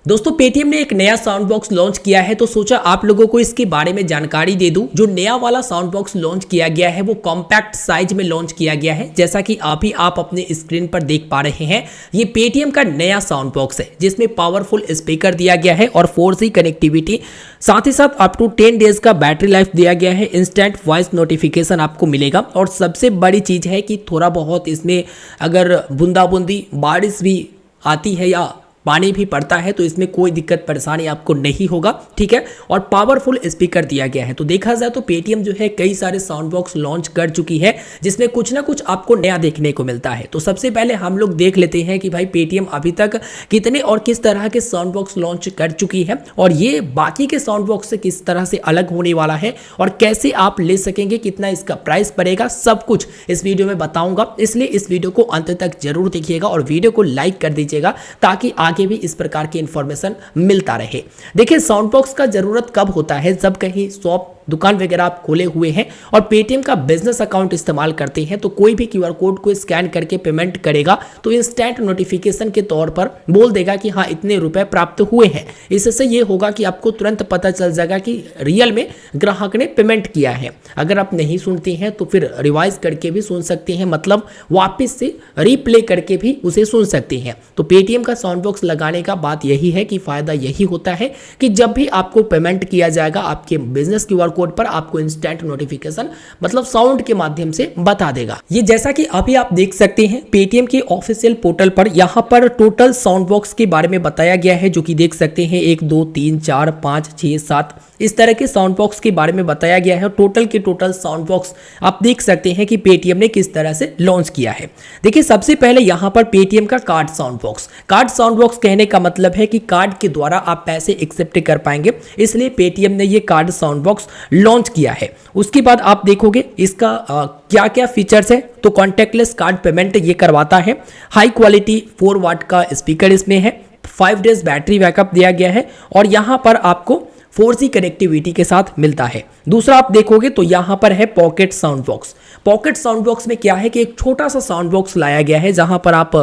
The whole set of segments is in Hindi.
दोस्तों पेटीएम ने एक नया साउंड बॉक्स लॉन्च किया है, तो सोचा आप लोगों को इसके बारे में जानकारी दे दूं। जो नया वाला साउंड बॉक्स लॉन्च किया गया है वो कॉम्पैक्ट साइज में लॉन्च किया गया है। जैसा कि अभी आप अपने स्क्रीन पर देख पा रहे हैं, ये पेटीएम का नया साउंड बॉक्स है जिसमें पावरफुल स्पीकर दिया गया है और 4G कनेक्टिविटी, साथ ही साथ अप टू 10 डेज का बैटरी लाइफ दिया गया है। इंस्टेंट वॉइस नोटिफिकेशन आपको मिलेगा और सबसे बड़ी चीज है कि थोड़ा बहुत इसमें अगर बूंदाबूंदी बारिश भी आती है या पानी भी पड़ता है तो इसमें कोई दिक्कत परेशानी आपको नहीं होगा, ठीक है। और पावरफुल स्पीकर दिया गया है। तो देखा जाए तो पेटीएम जो है कई सारे साउंड बॉक्स लॉन्च कर चुकी है जिसमें कुछ ना कुछ आपको नया देखने को मिलता है। तो सबसे पहले हम लोग देख लेते हैं कि भाई पेटीएम अभी तक कितने और किस तरह के साउंड बॉक्स लॉन्च कर चुकी है और ये बाकी के साउंड बॉक्स से किस तरह से अलग होने वाला है और कैसे आप ले सकेंगे, कितना इसका प्राइस पड़ेगा, सब कुछ इस वीडियो में बताऊंगा। इसलिए इस वीडियो को अंत तक जरूर देखिएगा और वीडियो को लाइक कर दीजिएगा ताकि आगे भी इस प्रकार की इंफॉर्मेशन मिलता रहे। देखिए साउंड बॉक्स का जरूरत कब होता है, जब कहीं शॉप दुकान वगैरह आप खोले हुए हैं और पेटीएम का बिजनेस अकाउंट इस्तेमाल करते हैं तो कोई भी क्यूआर कोड को स्कैन करके पेमेंट करेगा तो इंस्टेंट नोटिफिकेशन के तौर पर बोल देगा कि हाँ इतने रुपए प्राप्त हुए हैं। इससे ये होगा कि आपको तुरंत पता चल जाएगा कि रियल में ग्राहक ने पेमेंट किया है। अगर आप नहीं सुनते हैं तो फिर रिवाइज करके भी सुन सकते हैं, मतलब वापस से रीप्ले करके भी उसे सुन सकते हैं। तो पेटीएम का साउंड बॉक्स लगाने का बात यही है कि फायदा यही होता है कि जब भी आपको पेमेंट किया जाएगा आपके बिजनेस क्यूआर कोड पर आपको इंस्टेंट नोटिफिकेशन मतलब साउंड के माध्यम से बता देगा। ये जैसा कि अभी आप देख सकते हैं पेटीएम के ऑफिशियल पोर्टल पर यहाँ पर टोटल साउंड बॉक्स के बारे में बताया गया है, जो कि देख सकते हैं 1 2 3 4 5 6 7 इस तरह के साउंड बॉक्स के बारे में बताया गया है। टोटल के टोटल साउंड बॉक्स आप देख सकते हैं कि पेटीएम ने किस तरह से लॉन्च किया है। देखिए सबसे पहले यहाँ पर पेटीएम का card sound box. Card sound box कहने का मतलब है कि कार्ड के द्वारा आप पैसे एक्सेप्ट कर पाएंगे, इसलिए पेटीएम ने ये कार्ड साउंड बॉक्स लॉन्च किया है। उसके बाद आप देखोगे इसका क्या क्या फीचर्स है, तो कॉन्टैक्टलेस कार्ड पेमेंट ये करवाता है, हाई क्वालिटी 4 वाट का स्पीकर इसमें है, 5 डेज बैटरी बैकअप दिया गया है और यहाँ पर आपको 4G कनेक्टिविटी के साथ मिलता है। दूसरा आप देखोगे तो यहाँ पर है pocket sound box. Pocket sound box में क्या है कि एक छोटा सा साउंड बॉक्स लाया गया है जहाँ पर आप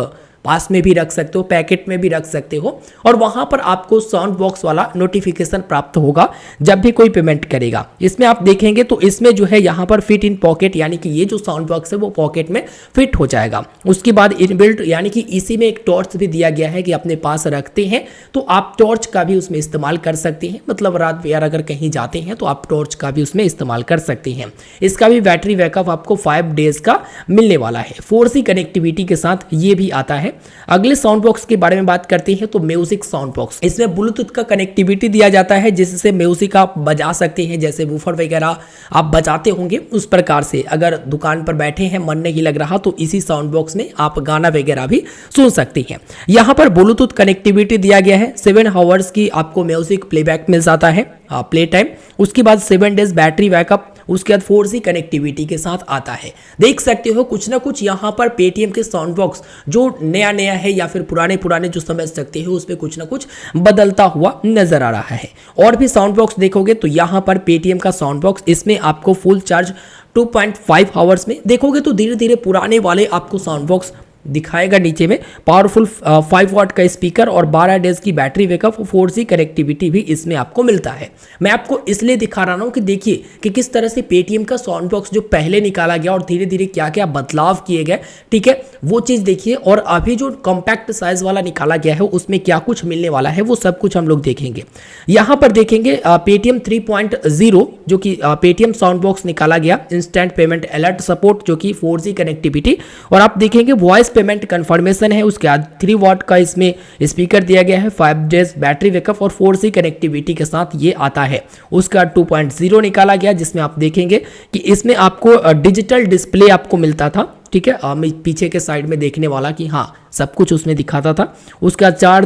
पास में भी रख सकते हो, पैकेट में भी रख सकते हो और वहां पर आपको साउंड बॉक्स वाला नोटिफिकेशन प्राप्त होगा जब भी कोई पेमेंट करेगा। इसमें आप देखेंगे तो इसमें जो है यहाँ पर फिट इन पॉकेट, यानी कि ये जो साउंड बॉक्स है वो पॉकेट में फिट हो जाएगा। उसके बाद इनबिल्ट यानी कि इसी में एक टॉर्च भी दिया गया है कि अपने पास रखते हैं तो आप टॉर्च का भी उसमें इस्तेमाल कर सकते हैं, मतलब रात यार अगर कहीं जाते हैं तो आप टॉर्च का भी उसमें इस्तेमाल कर सकते हैं। इसका भी बैटरी बैकअप आपको 5 डेज का मिलने वाला है। 4G कनेक्टिविटी के साथ ये भी आता है। अगले साउंड बॉक्स के बारे में बात करते हैं तो म्यूजिक साउंड बॉक्स। इसमें ब्लूटूथ का कनेक्टिविटी दिया जाता है जिससे म्यूजिक आप बजा सकते हैं, जैसे वूफर वगैरह आप बजाते होंगे उस प्रकार से। अगर दुकान पर बैठे हैं मन नहीं लग रहा तो इसी साउंड बॉक्स में आप गाना वगैरह भी सुन सकते हैं। यहाँ पर ब्लूटूथ कनेक्टिविटी दिया गया है, 7 आवर्स की आपको म्यूजिक प्लेबैक मिल जाता है, प्ले टाइम। उसके बाद 7 डेज बैटरी बैकअप, उसके बाद 4G कनेक्टिविटी के साथ आता है। देख सकते हो कुछ ना कुछ यहाँ पर पेटीएम के साउंड बॉक्स जो नया नया है या फिर पुराने पुराने जो समझ सकते हो उसमें कुछ ना कुछ बदलता हुआ नजर आ रहा है। और भी साउंड बॉक्स देखोगे तो यहाँ पर पेटीएम का साउंड बॉक्स, इसमें आपको फुल चार्ज 2.5 आवर्स में देखोगे तो धीरे धीरे पुराने वाले आपको साउंड बॉक्स दिखाएगा। नीचे में पावरफुल 5 वाट का स्पीकर और 12 डेज की बैटरी बैकअप, 4G कनेक्टिविटी भी इसमें आपको मिलता है। मैं आपको इसलिए दिखा रहा हूं कि देखिए कि किस तरह से पेटीएम का साउंड बॉक्स जो पहले निकाला गया और धीरे धीरे क्या क्या बदलाव किए गए, ठीक है, वो चीज़ देखिए। और अभी जो कॉम्पैक्ट साइज वाला निकाला गया है उसमें क्या कुछ मिलने वाला है वो सब कुछ हम लोग देखेंगे। यहाँ पर देखेंगे पेटीएम 3.0 जो कि पेटीएम साउंड बॉक्स निकाला गया, इंस्टेंट पेमेंट अलर्ट सपोर्ट जो कि 4G कनेक्टिविटी, और आप देखेंगे वॉइस पेमेंट कंफर्मेशन है। उसके बाद 3 वाट का इसमें स्पीकर दिया गया है, 5 डेज बैटरी बैकअप और 4G कनेक्टिविटी के साथ ये आता है। उसका 2.0 निकाला गया जिसमें आप देखेंगे कि इसमें आपको डिजिटल डिस्प्ले आपको मिलता था, ठीक है, पीछे के साइड में देखने वाला कि हाँ सब कुछ उसमें दिखाता था। उसका 4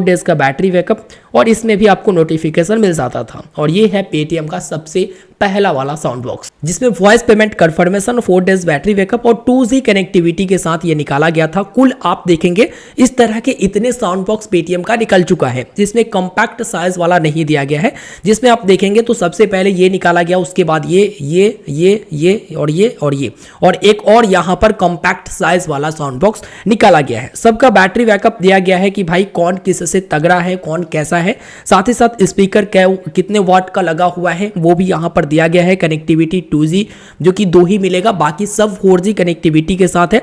डेज का बैटरी बैकअप और इसमें भी आपको नोटिफिकेशन मिल जाता था। और ये है पेटीएम का सबसे पहला वाला साउंड बॉक्स, जिसमें voice payment confirmation, 4 days battery backup और 2G कनेक्टिविटी के साथ ये निकाला गया था। कुल आप देखेंगे इस तरह के इतने साउंड बॉक्स पेटीएम का निकल चुका है, जिसमें कॉम्पैक्ट साइज वाला नहीं दिया गया है। जिसमें आप देखेंगे तो सबसे पहले ये निकाला गया, उसके बाद ये और एक और यहाँ पर कॉम्पैक्ट साइज वाला साउंड बॉक्स निकाला गया है। सबका बैटरी बैकअप दिया गया है कि भाई कौन किससे तगड़ा है, कौन कैसा है। साथ ही साथ स्पीकर कितने वाट का लगा हुआ है वो भी यहाँ पर दिया गया है। कनेक्टिविटी 2G जो कि 2 ही मिलेगा, बाकी सब 4G कनेक्टिविटी के साथ है।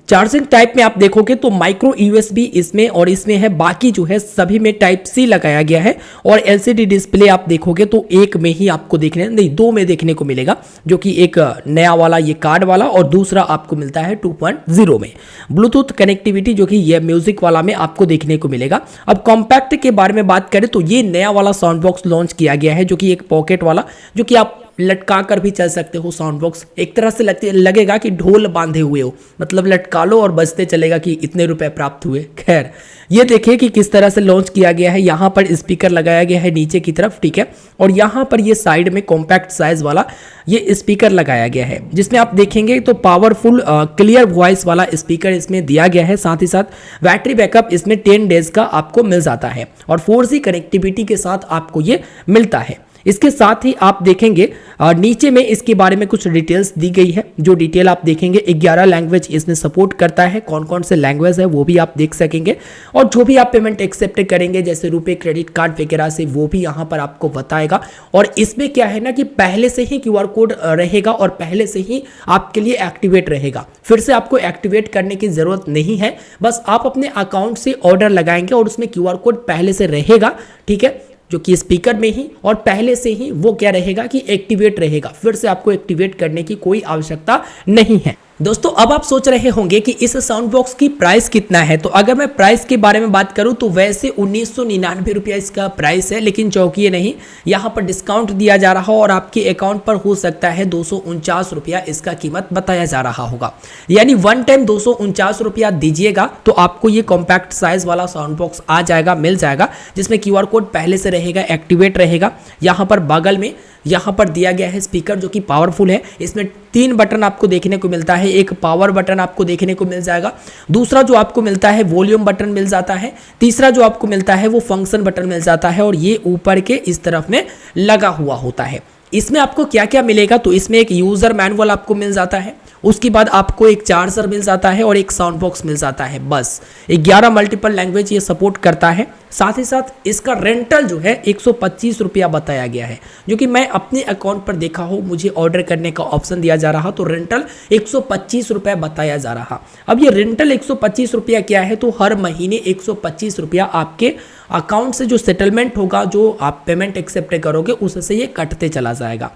चार्जिंग टाइप में आप देखोगे तो माइक्रो USB इसमें और इसमें है, बाकी जो है सभी में टाइप C लगाया गया है। और LCD डिस्प्ले आप देखोगे तो एक में ही आपको देखने नहीं, 2 में देखने को मिलेगा, जो कि एक नया वाला ये कार्ड वाला और दूसरा आपको मिलता है 2.0 में। ब्लूटूथ कनेक्टिविटी जो कि ये म्यूजिक वाला में आपको देखने को मिलेगा। अब कॉम्पैक्ट के बारे में बात करें तो ये नया वाला साउंड बॉक्स लॉन्च किया गया है, जो कि एक पॉकेट वाला, जो कि आप लटका कर भी चल सकते हो। साउंड बॉक्स एक तरह से लगेगा कि ढोल बांधे हुए हो, मतलब लटका लो और बजते चलेगा कि इतने रुपए प्राप्त हुए। खैर ये देखिए कि किस तरह से लॉन्च किया गया है। यहाँ पर स्पीकर लगाया गया है नीचे की तरफ, ठीक है, और यहाँ पर ये साइड में कॉम्पैक्ट साइज वाला ये स्पीकर लगाया गया है, जिसमें आप देखेंगे तो पावरफुल क्लियर वॉइस वाला स्पीकर इसमें दिया गया है। साथ ही साथ बैटरी बैकअप इसमें 10 डेज का आपको मिल जाता है और 4G कनेक्टिविटी के साथ आपको ये मिलता है। इसके साथ ही आप देखेंगे नीचे में इसके बारे में कुछ डिटेल्स दी गई है। जो डिटेल आप देखेंगे 11 लैंग्वेज इसमें सपोर्ट करता है, कौन कौन से लैंग्वेज है वो भी आप देख सकेंगे। और जो भी आप पेमेंट एक्सेप्ट करेंगे जैसे रुपए, क्रेडिट कार्ड वगैरह से, वो भी यहाँ पर आपको बताएगा। और इसमें क्या है ना कि पहले से ही QR कोड रहेगा और पहले से ही आपके लिए एक्टिवेट रहेगा, फिर से आपको एक्टिवेट करने की जरूरत नहीं है। बस आप अपने अकाउंट से ऑर्डर लगाएंगे और उसमें QR कोड पहले से रहेगा, ठीक है, जो कि स्पीकर में ही और पहले से ही वो क्या रहेगा कि एक्टिवेट रहेगा, फिर से आपको एक्टिवेट करने की कोई आवश्यकता नहीं है। दोस्तों अब आप सोच रहे होंगे कि इस साउंड बॉक्स की प्राइस कितना है, तो अगर मैं प्राइस के बारे में बात करूं तो वैसे 1999 रुपया इसका प्राइस है, लेकिन चौंकिए नहीं, यहाँ पर डिस्काउंट दिया जा रहा हो और आपके अकाउंट पर हो सकता है 249 रुपया इसका कीमत बताया जा रहा होगा। यानी वन टाइम 249 रुपया दीजिएगा तो आपको ये कॉम्पैक्ट साइज वाला साउंड बॉक्स आ जाएगा, मिल जाएगा, जिसमें QR कोड पहले से रहेगा, एक्टिवेट रहेगा। यहाँ पर बगल में यहाँ पर दिया गया है स्पीकर जो कि पावरफुल है। इसमें 3 बटन आपको देखने को मिलता है, एक पावर बटन आपको देखने को मिल जाएगा, दूसरा जो आपको मिलता है वॉल्यूम बटन मिल जाता है, तीसरा जो आपको मिलता है वो फंक्शन बटन मिल जाता है, और ये ऊपर के इस तरफ में लगा हुआ होता है। इसमें आपको क्या क्या मिलेगा तो इसमें एक यूजर मैनुअल आपको मिल जाता है, उसके बाद आपको एक चार्जर मिल जाता है और एक साउंड बॉक्स मिल जाता है। बस 11 मल्टीपल लैंग्वेज ये सपोर्ट करता है। साथ ही साथ इसका रेंटल जो है 125 रुपया बताया गया है, जो कि मैं अपने अकाउंट पर देखा हो, मुझे ऑर्डर करने का ऑप्शन दिया जा रहा तो रेंटल 125 रुपया बताया जा रहा। अब ये रेंटल 125 रुपया क्या है, तो हर महीने 125 रुपया आपके अकाउंट से जो सेटलमेंट होगा, जो आप पेमेंट एक्सेप्ट करोगे उससे ये कटते चला जाएगा।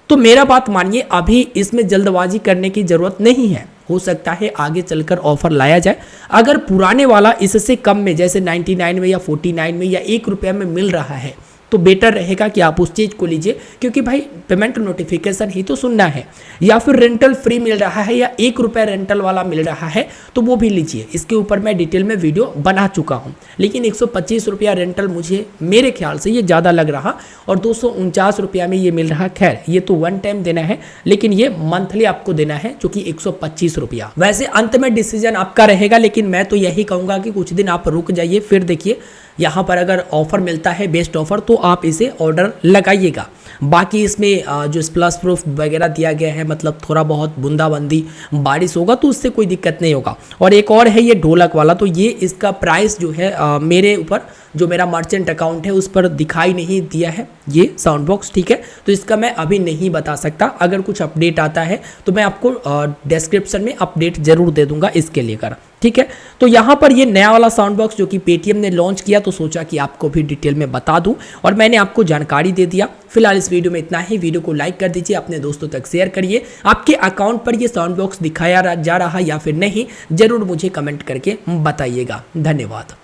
तो मेरा बात मानिए, अभी इसमें जल्दबाजी करने की जरूरत नहीं है, हो सकता है आगे चलकर ऑफर लाया जाए। अगर पुराने वाला इससे कम में जैसे 99 में या 49 में या 1 रुपया में मिल रहा है तो बेटर रहेगा कि आप उस चीज़ को लीजिए, क्योंकि भाई पेमेंट नोटिफिकेशन ही तो सुनना है। या फिर रेंटल फ्री मिल रहा है या 1 रुपया रेंटल वाला मिल रहा है तो वो भी लीजिए। इसके ऊपर मैं डिटेल में वीडियो बना चुका हूँ, लेकिन 125 रुपया रेंटल मुझे मेरे ख्याल से ये ज़्यादा लग रहा और 249 रुपया में ये मिल रहा। खैर ये तो वन टाइम देना है, लेकिन ये मंथली आपको देना है जो कि 125 रुपया। वैसे अंत में डिसीजन आपका रहेगा, लेकिन मैं तो यही कहूँगा कि कुछ दिन आप रुक जाइए, फिर देखिए यहाँ पर अगर ऑफर मिलता है बेस्ट ऑफर तो आप इसे ऑर्डर लगाइएगा। बाकी इसमें जो स्प्लैश प्रूफ वगैरह दिया गया है, मतलब थोड़ा बहुत बूंदाबांदी बारिश होगा तो उससे कोई दिक्कत नहीं होगा। और एक और है ये ढोलक वाला, तो ये इसका प्राइस जो है मेरे ऊपर जो मेरा मर्चेंट अकाउंट है उस पर दिखाई नहीं दिया है ये साउंड बॉक्स, ठीक है, तो इसका मैं अभी नहीं बता सकता। अगर कुछ अपडेट आता है तो मैं आपको डिस्क्रिप्शन में अपडेट जरूर दे दूंगा इसके लेकर, ठीक है। तो यहाँ पर ये नया वाला साउंड बॉक्स जो कि पेटीएम ने लॉन्च किया तो सोचा कि आपको भी डिटेल में बता दूं और मैंने आपको जानकारी दे दिया। फिलहाल इस वीडियो में इतना ही। वीडियो को लाइक कर दीजिए, अपने दोस्तों तक शेयर करिए। आपके अकाउंट पर ये साउंड बॉक्स दिखाया जा रहा या फिर नहीं, जरूर मुझे कमेंट करके बताइएगा। धन्यवाद।